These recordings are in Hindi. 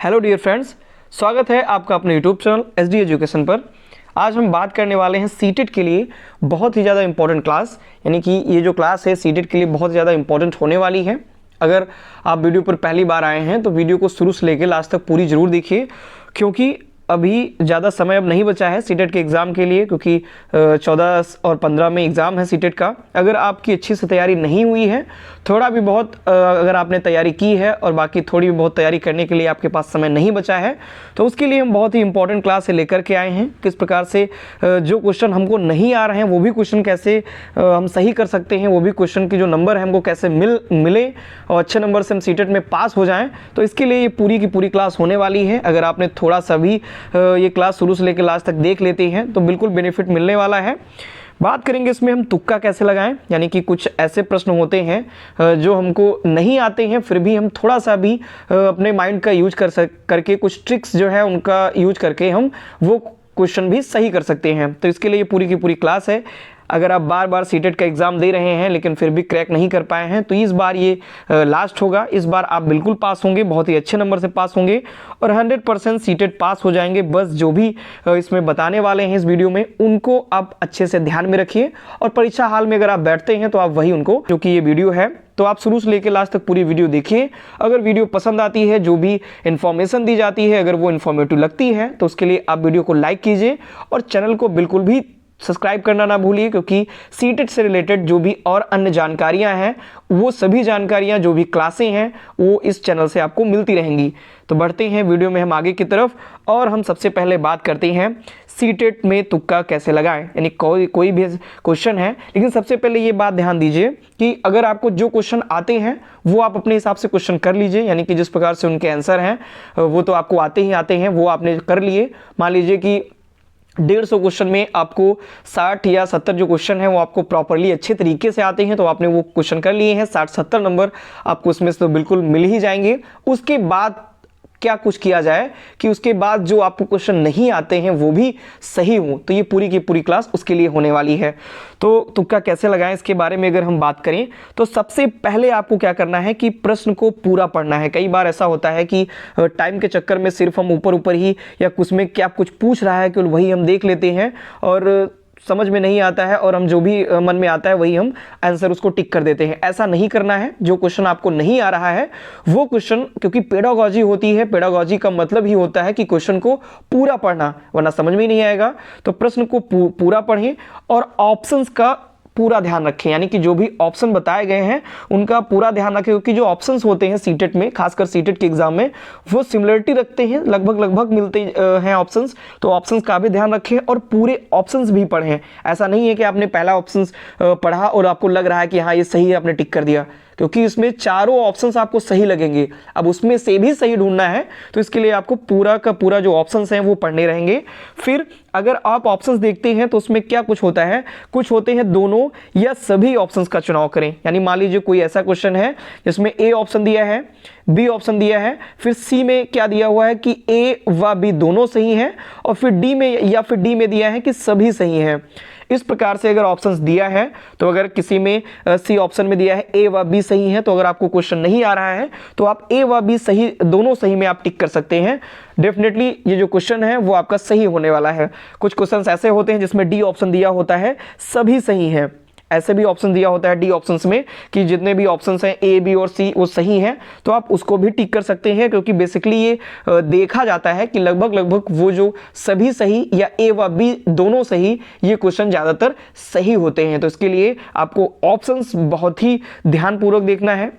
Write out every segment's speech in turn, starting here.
हेलो डियर फ्रेंड्स, स्वागत है आपका अपने यूट्यूब चैनल एसडी एजुकेशन पर। आज हम बात करने वाले हैं सीटेट के लिए बहुत ही ज़्यादा इंपॉर्टेंट क्लास, यानी कि ये जो क्लास है सीटेट के लिए बहुत ज़्यादा इंपॉर्टेंट होने वाली है। अगर आप वीडियो पर पहली बार आए हैं तो वीडियो को शुरू से लेकर लास्ट तक पूरी ज़रूर देखिए, क्योंकि अभी ज़्यादा समय अब नहीं बचा है सीटेट के एग्ज़ाम के लिए, क्योंकि 14 और 15 में एग्ज़ाम है सीटेट का। अगर आपकी अच्छी से तैयारी नहीं हुई है, थोड़ा भी बहुत अगर आपने तैयारी की है और बाकी थोड़ी भी बहुत तैयारी करने के लिए आपके पास समय नहीं बचा है, तो उसके लिए हम बहुत ही इंपॉर्टेंट क्लास से लेकर के आए हैं। किस प्रकार से जो क्वेश्चन हमको नहीं आ रहे हैं वो भी क्वेश्चन कैसे हम सही कर सकते हैं, वो भी क्वेश्चन की जो नंबर है हमको कैसे मिले और अच्छे नंबर से हम सीटेट में पास हो जाएँ। तो इसके लिए ये पूरी की पूरी क्लास होने वाली है। अगर आपने थोड़ा सा भी ये क्लास शुरू से लेकर लास्ट तक देख लेते हैं तो बिल्कुल बेनिफिट मिलने वाला है। बात करेंगे इसमें हम तुक्का कैसे लगाएं, यानी कि कुछ ऐसे प्रश्न होते हैं जो हमको नहीं आते हैं, फिर भी हम थोड़ा सा भी अपने माइंड का यूज करके कुछ ट्रिक्स जो है उनका यूज करके हम वो क्वेश्चन भी सही कर सकते हैं। तो इसके लिए ये पूरी की पूरी क्लास है। अगर आप बार बार सीटेट का एग्ज़ाम दे रहे हैं लेकिन फिर भी क्रैक नहीं कर पाए हैं, तो इस बार ये लास्ट होगा। इस बार आप बिल्कुल पास होंगे, बहुत ही अच्छे नंबर से पास होंगे और 100% सीटेट पास हो जाएंगे। बस जो भी इसमें बताने वाले हैं इस वीडियो में, उनको आप अच्छे से ध्यान में रखिए और परीक्षा हाल में अगर आप बैठते हैं तो आप वही उनको, क्योंकि ये वीडियो है तो आप शुरू से लेकर लास्ट तक पूरी वीडियो देखिए। अगर वीडियो पसंद आती है, जो भी इन्फॉर्मेशन दी जाती है अगर वो इन्फॉर्मेटिव लगती है, तो उसके लिए आप वीडियो को लाइक कीजिए और चैनल को बिल्कुल भी सब्सक्राइब करना ना भूलिए, क्योंकि सीटेट से रिलेटेड जो भी और अन्य जानकारियां हैं, वो सभी जानकारियां जो भी क्लासें हैं वो इस चैनल से आपको मिलती रहेंगी। तो बढ़ते हैं वीडियो में हम आगे की तरफ और हम सबसे पहले बात करते हैं सीटेट में तुक्का कैसे लगाएं, यानी कोई भी क्वेश्चन है। लेकिन सबसे पहले ये बात ध्यान दीजिए कि अगर आपको जो क्वेश्चन आते हैं वो आप अपने हिसाब से क्वेश्चन कर लीजिए, यानी कि जिस प्रकार से उनके आंसर हैं वो तो आपको आते ही आते हैं, वो आपने कर लिए। मान लीजिए कि 150 क्वेश्चन में आपको 60 या 70 जो क्वेश्चन है वो आपको प्रॉपरली अच्छे तरीके से आते हैं, तो आपने वो क्वेश्चन कर लिए हैं। 60-70 नंबर आपको उसमें से तो बिल्कुल मिल ही जाएंगे। उसके बाद क्या कुछ किया जाए कि उसके बाद जो आपको क्वेश्चन नहीं आते हैं वो भी सही हो, तो ये पूरी की पूरी क्लास उसके लिए होने वाली है। तो तुक्का कैसे लगाएं इसके बारे में अगर हम बात करें तो सबसे पहले आपको क्या करना है कि प्रश्न को पूरा पढ़ना है। कई बार ऐसा होता है कि टाइम के चक्कर में सिर्फ हम ऊपर ऊपर ही या उसमें क्या कुछ पूछ रहा है कि वही हम देख लेते हैं और समझ में नहीं आता है और हम जो भी मन में आता है वही हम आंसर उसको टिक कर देते हैं। ऐसा नहीं करना है। जो क्वेश्चन आपको नहीं आ रहा है वो क्वेश्चन, क्योंकि पेडागॉजी होती है, पेडागॉजी का मतलब ही होता है कि क्वेश्चन को पूरा पढ़ना, वरना समझ में नहीं आएगा। तो प्रश्न को पूरा पढ़ें और ऑप्शंस का पूरा ध्यान रखें, यानी कि जो भी ऑप्शन बताए गए हैं उनका पूरा ध्यान रखें, क्योंकि जो ऑप्शंस होते हैं सीटेट में, खासकर सीटेट के एग्जाम में, वो सिमिलरिटी रखते हैं, लगभग मिलते हैं ऑप्शंस। तो ऑप्शंस का भी ध्यान रखें और पूरे ऑप्शंस भी पढ़ें। ऐसा नहीं है कि आपने पहला ऑप्शंस पढ़ा और आपको लग रहा है कि हाँ ये सही है, आपने टिक कर दिया, क्योंकि इसमें चारों ऑप्शंस आपको सही लगेंगे। अब उसमें से भी सही ढूंढना है, तो इसके लिए आपको पूरा का पूरा जो ऑप्शंस हैं वो पढ़ने रहेंगे। फिर अगर आप ऑप्शंस देखते हैं तो उसमें क्या कुछ होता है, कुछ होते हैं दोनों या सभी ऑप्शंस का चुनाव करें। यानी मान लीजिए कोई ऐसा क्वेश्चन है जिसमें ए ऑप्शन दिया है, बी ऑप्शन दिया है, फिर सी में क्या दिया हुआ है कि ए व बी दोनों सही हैं, और फिर डी में दिया है कि सभी सही हैं। इस प्रकार से अगर ऑप्शंस दिया है, तो अगर किसी में सी ऑप्शन में दिया है ए व बी सही है, तो अगर आपको क्वेश्चन नहीं आ रहा है तो आप ए व बी सही, दोनों सही में आप टिक कर सकते हैं। डेफिनेटली ये जो क्वेश्चन है वो आपका सही होने वाला है। कुछ क्वेश्चंस ऐसे होते हैं जिसमें डी ऑप्शन दिया होता है सभी सही हैं, ऐसे भी ऑप्शन दिया होता है डी ऑप्शंस में कि जितने भी ऑप्शंस हैं ए बी और सी वो सही हैं, तो आप उसको भी टिक कर सकते हैं, क्योंकि बेसिकली ये देखा जाता है कि लगभग वो जो सभी सही या ए व बी दोनों सही, ये क्वेश्चन ज़्यादातर सही होते हैं। तो इसके लिए आपको ऑप्शंस बहुत ही ध्यानपूर्वक देखना है।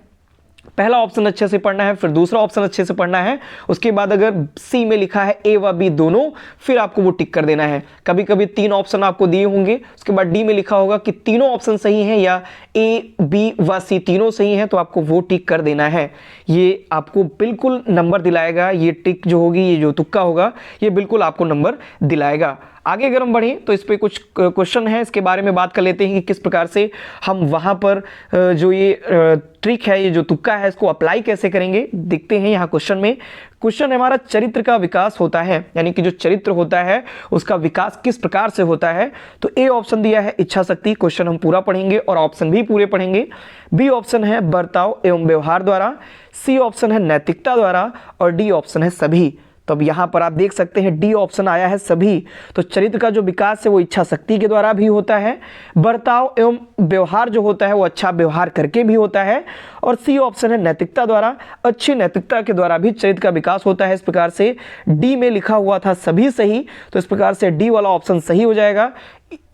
पहला ऑप्शन अच्छे से पढ़ना है, फिर दूसरा ऑप्शन अच्छे से पढ़ना है। उसके बाद अगर सी में लिखा है ए व बी दोनों, फिर आपको वो टिक कर देना है। कभी कभी 3 ऑप्शन आपको दिए होंगे, उसके बाद डी में लिखा होगा कि तीनों ऑप्शन सही हैं या ए बी व सी तीनों सही हैं, तो आपको वो टिक कर देना है। ये आपको बिल्कुल नंबर दिलाएगा। ये टिक जो होगी, ये जो तुक्का होगा, ये बिल्कुल आपको नंबर दिलाएगा। आगे अगर हम बढ़ें तो इस पे कुछ क्वेश्चन है, इसके बारे में बात कर लेते हैं कि किस प्रकार से हम वहाँ पर जो ये ट्रिक है, ये जो तुक्का है, इसको अप्लाई कैसे करेंगे। देखते हैं यहाँ क्वेश्चन में। क्वेश्चन हमारा चरित्र का विकास होता है, यानी कि जो चरित्र होता है उसका विकास किस प्रकार से होता है। तो ए ऑप्शन दिया है इच्छा शक्ति, क्वेश्चन हम पूरा पढ़ेंगे और ऑप्शन भी पूरे पढ़ेंगे। बी ऑप्शन है बर्ताव एवं व्यवहार द्वारा, सी ऑप्शन है नैतिकता द्वारा और डी ऑप्शन है सभी। तो अब यहाँ पर आप देख सकते हैं डी ऑप्शन आया है सभी। तो चरित्र का जो विकास है वो इच्छा शक्ति के द्वारा भी होता है, बर्ताव एवं व्यवहार जो होता है वो अच्छा व्यवहार करके भी होता है, और सी ऑप्शन है नैतिकता द्वारा, अच्छी नैतिकता के द्वारा भी चरित्र का विकास होता है। इस प्रकार से डी में लिखा हुआ था सभी सही, तो इस प्रकार से डी वाला ऑप्शन सही हो जाएगा।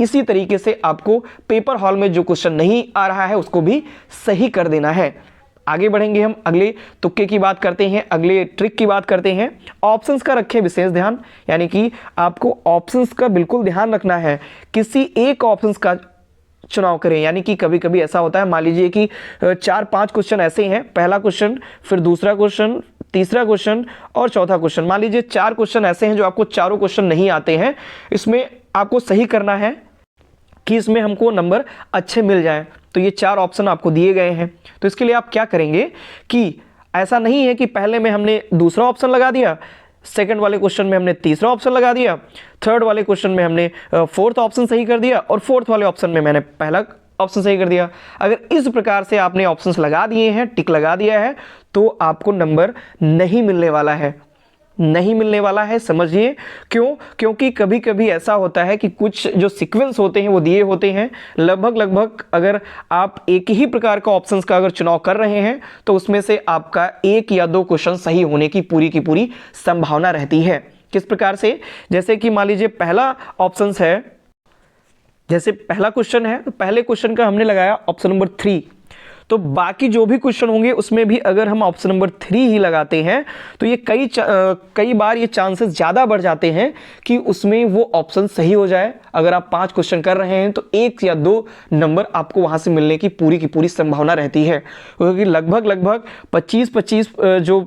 इसी तरीके से आपको पेपर हॉल में जो क्वेश्चन नहीं आ रहा है उसको भी सही कर देना है। आगे बढ़ेंगे हम, अगले तुक्के की बात करते हैं, अगले ट्रिक की बात करते हैं। ऑप्शंस का रखें विशेष ध्यान, यानी कि आपको ऑप्शंस का बिल्कुल ध्यान रखना है। किसी एक ऑप्शंस का चुनाव करें, यानी कि कभी कभी ऐसा होता है, मान लीजिए कि 4-5 क्वेश्चन ऐसे हैं, पहला क्वेश्चन, फिर दूसरा क्वेश्चन, तीसरा क्वेश्चन और चौथा क्वेश्चन। मान लीजिए 4 क्वेश्चन ऐसे हैं जो आपको चारों क्वेश्चन नहीं आते हैं। इसमें आपको सही करना है कि इसमें हमको नंबर अच्छे मिल जाएं। तो ये 4 ऑप्शन आपको दिए गए हैं। तो इसके लिए आप क्या करेंगे कि ऐसा नहीं है कि पहले में हमने दूसरा ऑप्शन लगा दिया, सेकंड वाले क्वेश्चन में हमने तीसरा ऑप्शन लगा दिया, थर्ड वाले क्वेश्चन में हमने फोर्थ ऑप्शन सही कर दिया और फोर्थ वाले ऑप्शन में मैंने पहला ऑप्शन सही कर दिया। अगर इस प्रकार से आपने ऑप्शंस लगा दिए हैं, टिक लगा दिया है, तो आपको नंबर नहीं मिलने वाला है, नहीं मिलने वाला है। समझिए क्यों? क्योंकि कभी कभी ऐसा होता है कि कुछ जो सीक्वेंस होते हैं वो दिए होते हैं, लगभग अगर आप एक ही प्रकार का ऑप्शंस का अगर चुनाव कर रहे हैं तो उसमें से आपका 1 या 2 क्वेश्चन सही होने की पूरी संभावना रहती है। किस प्रकार से? जैसे कि मान लीजिए पहला ऑप्शन है, जैसे पहला क्वेश्चन है, तो पहले क्वेश्चन का हमने लगाया ऑप्शन नंबर 3, तो बाकी जो भी क्वेश्चन होंगे उसमें भी अगर हम ऑप्शन नंबर 3 ही लगाते हैं तो ये कई बार ये चांसेस ज़्यादा बढ़ जाते हैं कि उसमें वो ऑप्शन सही हो जाए। अगर आप 5 क्वेश्चन कर रहे हैं तो 1 या 2 नंबर आपको वहाँ से मिलने की पूरी संभावना रहती है, क्योंकि लगभग 25 जो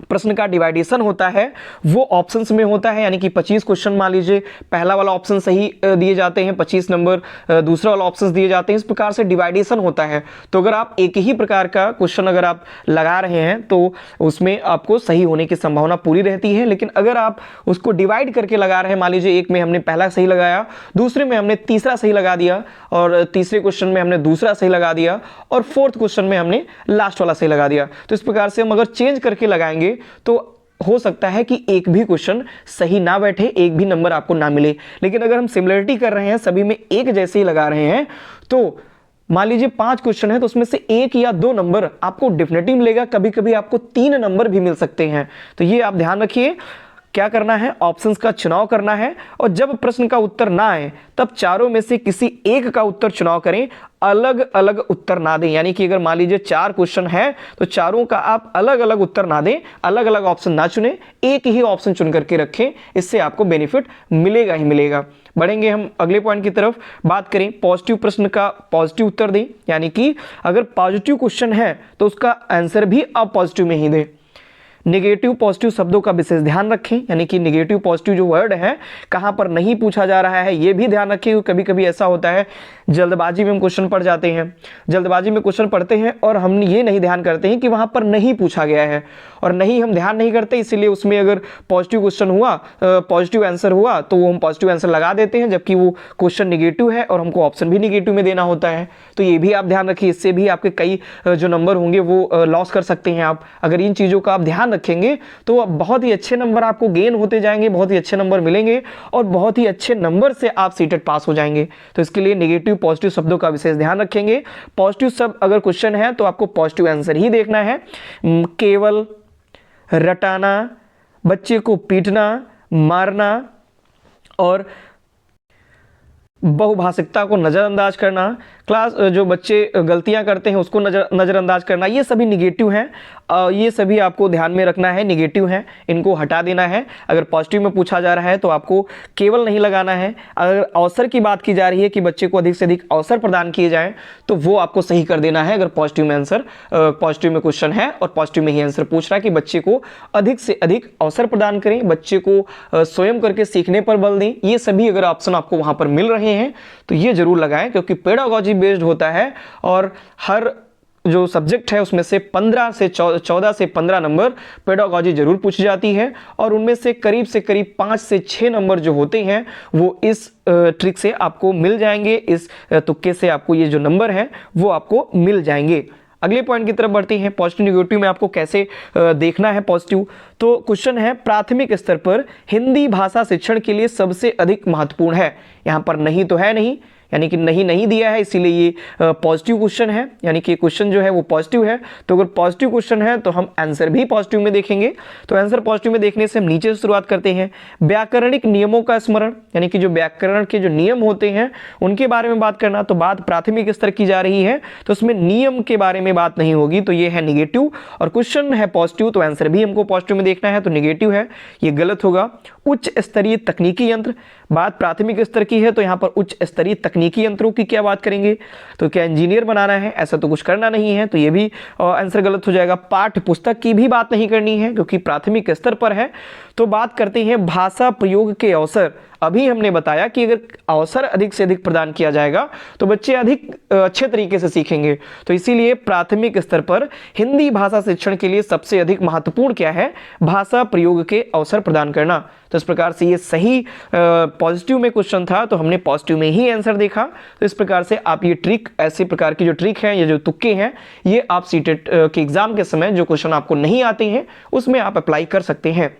प्रश्न का डिवाइडेशन होता है वो ऑप्शंस में होता है, यानी कि 25 क्वेश्चन मान लीजिए पहला वाला ऑप्शन सही दिए जाते हैं, 25 नंबर दूसरा वाला ऑप्शन दिए जाते हैं। इस प्रकार से डिवाइडेशन होता है। तो अगर आप एक ही प्रकार का क्वेश्चन अगर आप लगा रहे हैं तो उसमें आपको सही होने की संभावना पूरी रहती है। लेकिन अगर आप उसको डिवाइड करके लगा रहे हैं, मान लीजिए एक में हमने पहला सही लगाया, दूसरे में हमने तीसरा सही लगा दिया और तीसरे क्वेश्चन में हमने दूसरा सही लगा दिया और फोर्थ क्वेश्चन में हमने लास्ट वाला सही लगा दिया, तो इस प्रकार से हम अगर चेंज करके लगाएंगे तो हो सकता है कि एक भी क्वेश्चन सही ना बैठे, एक भी नंबर आपको ना मिले। लेकिन अगर हम सिमिलरिटी कर रहे हैं, सभी में एक जैसे ही लगा रहे हैं, तो मान लीजिए 5 क्वेश्चन है तो उसमें से 1 या 2 नंबर आपको डेफिनेटली मिलेगा, कभी कभी आपको 3 नंबर भी मिल सकते हैं। तो ये आप ध्यान रखिए, क्या करना है, ऑप्शंस का चुनाव करना है और जब प्रश्न का उत्तर ना आए तब चारों में से किसी एक का उत्तर चुनाव करें, अलग अलग उत्तर ना दें। यानी कि अगर मान लीजिए 4 क्वेश्चन है तो चारों का आप अलग अलग उत्तर ना दें, अलग अलग ऑप्शन ना चुने, एक ही ऑप्शन चुन करके रखें, इससे आपको बेनिफिट मिलेगा ही मिलेगा। बढ़ेंगे हम अगले पॉइंट की तरफ, बात करें पॉजिटिव प्रश्न का पॉजिटिव उत्तर दें, यानी कि अगर पॉजिटिव क्वेश्चन है तो उसका आंसर भी आप पॉजिटिव में ही दें। नेगेटिव पॉजिटिव शब्दों का विशेष ध्यान रखें, यानी कि नेगेटिव पॉजिटिव जो वर्ड है कहां पर नहीं पूछा जा रहा है ये भी ध्यान रखें। कभी कभी ऐसा होता है जल्दबाजी में हम क्वेश्चन पढ़ जाते हैं, जल्दबाजी में क्वेश्चन पढ़ते हैं और हम ये नहीं ध्यान करते हैं कि वहां पर नहीं पूछा गया है, और नहीं हम ध्यान नहीं करते, इसीलिए उसमें अगर पॉजिटिव क्वेश्चन हुआ, पॉजिटिव आंसर हुआ तो वो हम पॉजिटिव आंसर लगा देते हैं, जबकि वो क्वेश्चन निगेटिव है और हमको ऑप्शन भी निगेटिव में देना होता है। तो ये भी आप ध्यान रखिए, इससे भी आपके कई जो नंबर होंगे वो लॉस कर सकते हैं आप। अगर इन चीज़ों का आप ध्यान रखेंगे तो बहुत ही अच्छे नंबर आपको गेन होते जाएंगे, बहुत ही अच्छे नंबर मिलेंगे और बहुत ही अच्छे नंबर से आप सीटेट पास हो जाएंगे। तो इसके लिए नेगेटिव पॉजिटिव शब्दों का विशेष ध्यान रखेंगे। पॉजिटिव शब्द अगर क्वेश्चन है तो आपको पॉजिटिव आंसर ही देखना है। केवल, रटाना, बच्चे को पीटना, मारना और बहुभाषिकता को नजरअंदाज करना, क्लास जो बच्चे गलतियां करते हैं उसको नज़रअंदाज करना, ये सभी निगेटिव हैं। ये सभी आपको ध्यान में रखना है, निगेटिव हैं, इनको हटा देना है। अगर पॉजिटिव में पूछा जा रहा है तो आपको केवल नहीं लगाना है। अगर अवसर की बात की जा रही है कि बच्चे को अधिक से अधिक अवसर प्रदान किए जाएं तो वो आपको सही कर देना है। अगर पॉजिटिव में आंसर, पॉजिटिव में क्वेश्चन है और पॉजिटिव में ही आंसर पूछ रहा है कि बच्चे को अधिक से अधिक अवसर प्रदान करें, बच्चे को स्वयं करके सीखने पर बल दें, ये सभी अगर ऑप्शन आपको वहां पर मिल रहे हैं तो ये जरूर लगाएं, क्योंकि पेडागोजी बेस्ड होता है और हर जो सब्जेक्ट है उसमें से 14 से 15 नंबर पेडागोजी जरूर पूछी जाती है और उनमें से करीब 5 से 6 नंबर जो होते हैं वो इस ट्रिक से आपको मिल जाएंगे, इस तुक्के से आपको ये जो नंबर है वो आपको मिल जाएंगे। अगले पॉइंट की तरफ बढ़ते हैं। पॉजिटिव निगेटिव में आपको कैसे देखना है पॉजिटिव, तो क्वेश्चन है प्राथमिक स्तर पर हिंदी भाषा शिक्षण के लिए सबसे अधिक महत्वपूर्ण है। यहाँ पर नहीं तो है नहीं, यानी कि नहीं दिया है, इसीलिए ये पॉजिटिव क्वेश्चन है, यानी कि क्वेश्चन जो है वो पॉजिटिव है। तो अगर पॉजिटिव क्वेश्चन है तो हम आंसर भी पॉजिटिव में देखेंगे। तो आंसर पॉजिटिव में देखने से हम नीचे से शुरुआत करते हैं। व्याकरणिक नियमों का स्मरण, यानी कि जो व्याकरण के जो नियम होते हैं उनके बारे में बात करना। तो बात प्राथमिक स्तर की जा रही है तो उसमें नियम के बारे में बात नहीं होगी, तो ये है निगेटिव। और क्वेश्चन है पॉजिटिव तो आंसर भी हमको पॉजिटिव में देखना है, तो निगेटिव है, ये गलत होगा। उच्च स्तरीय तकनीकी यंत्र, बात प्राथमिक स्तर की है तो यहाँ पर उच्च स्तरीय तकनीकी यंत्रों की क्या बात करेंगे, तो क्या इंजीनियर बनाना है, ऐसा तो कुछ करना नहीं है, तो ये भी आंसर गलत हो जाएगा। पाठ्य पुस्तक की भी बात नहीं करनी है क्योंकि प्राथमिक स्तर पर है। तो बात करते हैं भाषा प्रयोग के अवसर। अभी हमने बताया कि अगर अवसर अधिक से अधिक प्रदान किया जाएगा तो बच्चे अधिक अच्छे तरीके से सीखेंगे, तो इसीलिए प्राथमिक स्तर पर हिंदी भाषा शिक्षण के लिए सबसे अधिक महत्वपूर्ण क्या है, भाषा प्रयोग के अवसर प्रदान करना। तो इस प्रकार से ये सही पॉजिटिव में क्वेश्चन था तो हमने पॉजिटिव में ही आंसर देखा। तो इस प्रकार से आप ये ट्रिक, ऐसे प्रकार की जो ट्रिक है, ये जो तुक्के हैं, ये आप सीटेट के एग्जाम के समय जो क्वेश्चन आपको नहीं आते हैं उसमें आप अप्लाई कर सकते हैं।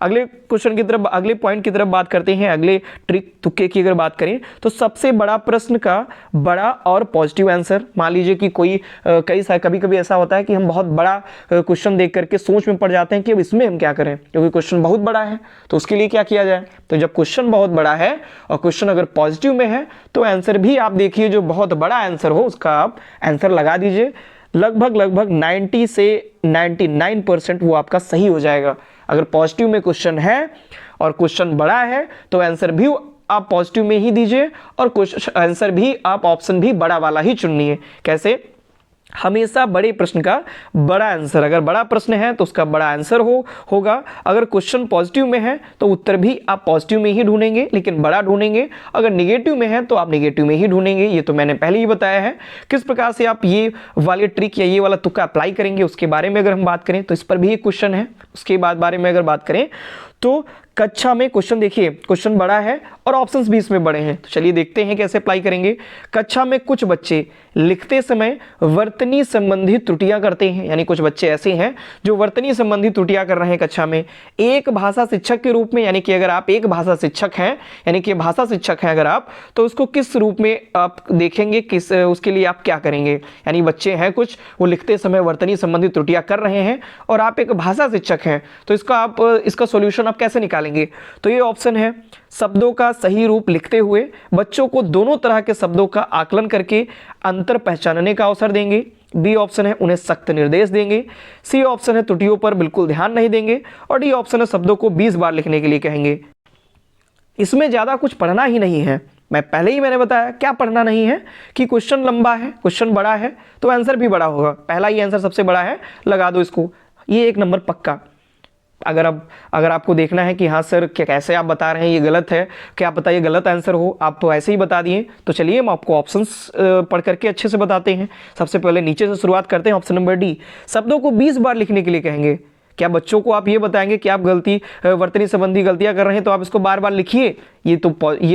अगले क्वेश्चन की तरफ, अगले पॉइंट की तरफ बात करते हैं। अगले ट्रिक तुक्के की अगर बात करें तो सबसे बड़ा प्रश्न का बड़ा और पॉजिटिव आंसर। मान लीजिए कि कोई कभी ऐसा होता है कि हम बहुत बड़ा क्वेश्चन देख करके सोच में पड़ जाते हैं कि अब इसमें हम क्या करें, क्योंकि क्वेश्चन बहुत बड़ा है। तो उसके लिए क्या किया जाए, तो जब क्वेश्चन बहुत बड़ा है और क्वेश्चन अगर पॉजिटिव में है तो आंसर भी आप देखिए जो बहुत बड़ा आंसर हो उसका आप आंसर लगा दीजिए। लगभग 90 से 99% वो आपका सही हो जाएगा। अगर पॉजिटिव में क्वेश्चन है और क्वेश्चन बड़ा है तो आंसर भी आप पॉजिटिव में ही दीजिए और आंसर भी आप ऑप्शन भी बड़ा वाला ही चुनिए। कैसे, हमेशा बड़े प्रश्न का बड़ा आंसर, अगर बड़ा प्रश्न है तो उसका बड़ा आंसर होगा। अगर क्वेश्चन पॉजिटिव में है तो उत्तर भी आप पॉजिटिव में ही ढूंढेंगे लेकिन बड़ा ढूंढेंगे। अगर निगेटिव में है तो आप निगेटिव में ही ढूंढेंगे। ये तो मैंने पहले ही बताया है। किस प्रकार से आप ये वाले ट्रिक या ये वाला तुक्का अप्लाई करेंगे उसके बारे में अगर हम बात करें तो इस पर भी एक क्वेश्चन है। उसके बाद बारे में अगर बात करें तो कक्षा में क्वेश्चन, देखिए क्वेश्चन बड़ा है और ऑप्शंस भी इसमें बड़े हैं, तो चलिए देखते हैं कैसे अप्लाई करेंगे। कक्षा में कुछ बच्चे लिखते समय वर्तनी संबंधी त्रुटियां करते हैं, यानी कुछ बच्चे ऐसे हैं जो वर्तनी संबंधी त्रुटियां कर रहे हैं कक्षा में। एक भाषा शिक्षक के रूप में, यानी कि अगर आप एक भाषा शिक्षक हैं, यानी कि भाषा शिक्षक हैं अगर आप, तो उसको किस रूप में आप देखेंगे, किस उसके लिए आप क्या करेंगे। यानी बच्चे हैं कुछ, वो लिखते समय वर्तनी संबंधी त्रुटियां कर रहे हैं और आप एक भाषा शिक्षक हैं, तो इसका सॉल्यूशन आप कैसे निकालेंगे। तो ये ऑप्शन है, शब्दों का सही रूप लिखते हुए बच्चों को दोनों तरह के शब्दों का आकलन करके अंतर पहचानने का अवसर देंगे। बी ऑप्शन है उन्हें सख्त निर्देश देंगे। सी ऑप्शन है त्रुटियों पर बिल्कुल ध्यान नहीं देंगे। और डी ऑप्शन है शब्दों को 20 बार लिखने के लिए कहेंगे। इसमें ज्यादा कुछ पढ़ना ही नहीं है। मैंने बताया क्या पढ़ना नहीं है कि क्वेश्चन लंबा है, क्वेश्चन बड़ा है तो आंसर भी बड़ा होगा। पहला ही आंसर सबसे बड़ा है, लगा दो इसको, ये 1 नंबर पक्का। अगर आपको देखना है कि हाँ सर क्या कैसे आप बता रहे हैं ये गलत है, क्या पता ये गलत आंसर हो, आप तो ऐसे ही बता दिए, तो चलिए हम आपको ऑप्शंस पढ़ करके अच्छे से बताते हैं। सबसे पहले नीचे से शुरुआत करते हैं। ऑप्शन नंबर डी, शब्दों को 20 बार लिखने के लिए कहेंगे। क्या बच्चों को आप ये बताएंगे कि आप वर्तनी संबंधी गलतियां कर रहे हैं तो आप इसको बार बार लिखिए, ये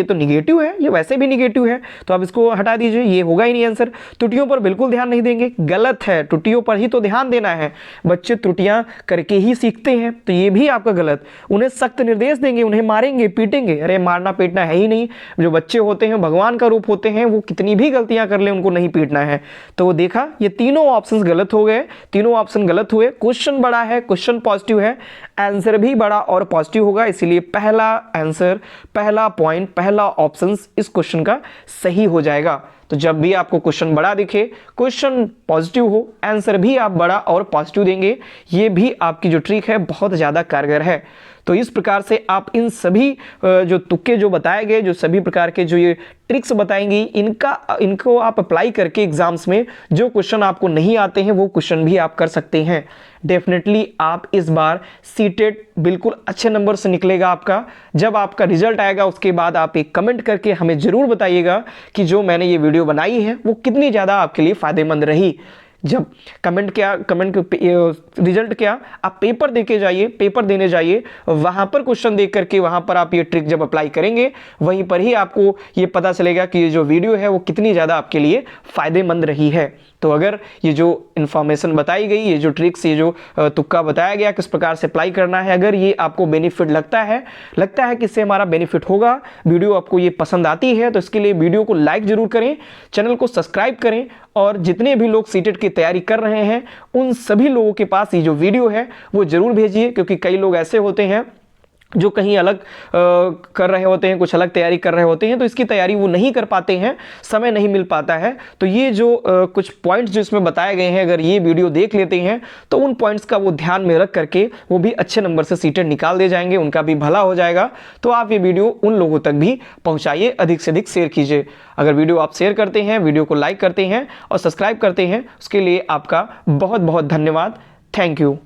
तो निगेटिव है, ये वैसे भी निगेटिव है, तो आप इसको हटा दीजिए, ये होगा ही नहीं आंसर। त्रुटियों पर बिल्कुल ध्यान नहीं देंगे, गलत है, त्रुटियों पर ही तो ध्यान देना है, बच्चे त्रुटियां करके ही सीखते हैं, तो ये भी आपका गलत। उन्हें सख्त निर्देश देंगे, उन्हें मारेंगे पीटेंगे, अरे मारना पीटना है ही नहीं। जो बच्चे होते हैं भगवान का रूप होते हैं, वो कितनी भी गलतियां कर ले उनको नहीं पीटना है। तो देखा, ये तीनों ऑप्शन गलत हो गए, तीनों ऑप्शन गलत हुए। क्वेश्चन बड़ा है, क्वेश्चन पॉजिटिव है, आंसर भी बड़ा और पॉजिटिव होगा, इसीलिए पहला आंसर, पहला पॉइंट, पहला ऑप्शन इस क्वेश्चन का सही हो जाएगा। तो जब भी आपको क्वेश्चन बड़ा दिखे, क्वेश्चन पॉजिटिव हो, आंसर भी आप बड़ा और पॉजिटिव देंगे, ये भी आपकी जो ट्रिक है बहुत ज़्यादा कारगर है। तो इस प्रकार से आप इन सभी जो तुक्के जो बताए गए, जो सभी प्रकार के जो ये ट्रिक्स बताएंगी, इनको आप अप्लाई करके एग्जाम्स में जो क्वेश्चन आपको नहीं आते हैं वो क्वेश्चन भी आप कर सकते हैं। डेफिनेटली आप इस बार सीटेट बिल्कुल अच्छे नंबर से निकलेगा आपका। जब आपका रिजल्ट आएगा उसके बाद आप एक कमेंट करके हमें ज़रूर बताइएगा कि जो मैंने ये वीडियो बनाई है वो कितनी ज़्यादा आपके लिए फ़ायदेमंद रही। जब कमेंट रिजल्ट क्या, आप पेपर देके जाइए, पेपर देने जाइए, वहाँ पर क्वेश्चन देख करके वहाँ पर आप ये ट्रिक जब अप्लाई करेंगे वहीं पर ही आपको ये पता चलेगा कि ये जो वीडियो है वो कितनी ज़्यादा आपके लिए फ़ायदेमंद रही है। तो अगर ये जो इन्फॉर्मेशन बताई गई, ये जो ट्रिक्स, ये जो तुक्का बताया गया किस प्रकार से अप्लाई करना है, अगर ये आपको बेनिफिट लगता है कि इससे हमारा बेनिफिट होगा, वीडियो आपको ये पसंद आती है, तो इसके लिए वीडियो को लाइक जरूर करें, चैनल को सब्सक्राइब करें और जितने भी लोग सीटेट की तैयारी कर रहे हैं उन सभी लोगों के पास ये जो वीडियो है वो जरूर भेजिए, क्योंकि कई लोग ऐसे होते हैं जो कहीं अलग कर रहे होते हैं, कुछ अलग तैयारी कर रहे होते हैं, तो इसकी तैयारी वो नहीं कर पाते हैं, समय नहीं मिल पाता है। तो ये जो कुछ पॉइंट्स जो इसमें बताए गए हैं, अगर ये वीडियो देख लेते हैं तो उन पॉइंट्स का वो ध्यान में रख करके वो भी अच्छे नंबर से सीटेट निकाल दे जाएंगे, उनका भी भला हो जाएगा। तो आप ये वीडियो उन लोगों तक भी पहुँचाइए, अधिक से अधिक शेयर कीजिए। अगर वीडियो आप शेयर करते हैं, वीडियो को लाइक करते हैं और सब्सक्राइब करते हैं, उसके लिए आपका बहुत बहुत धन्यवाद। Thank you.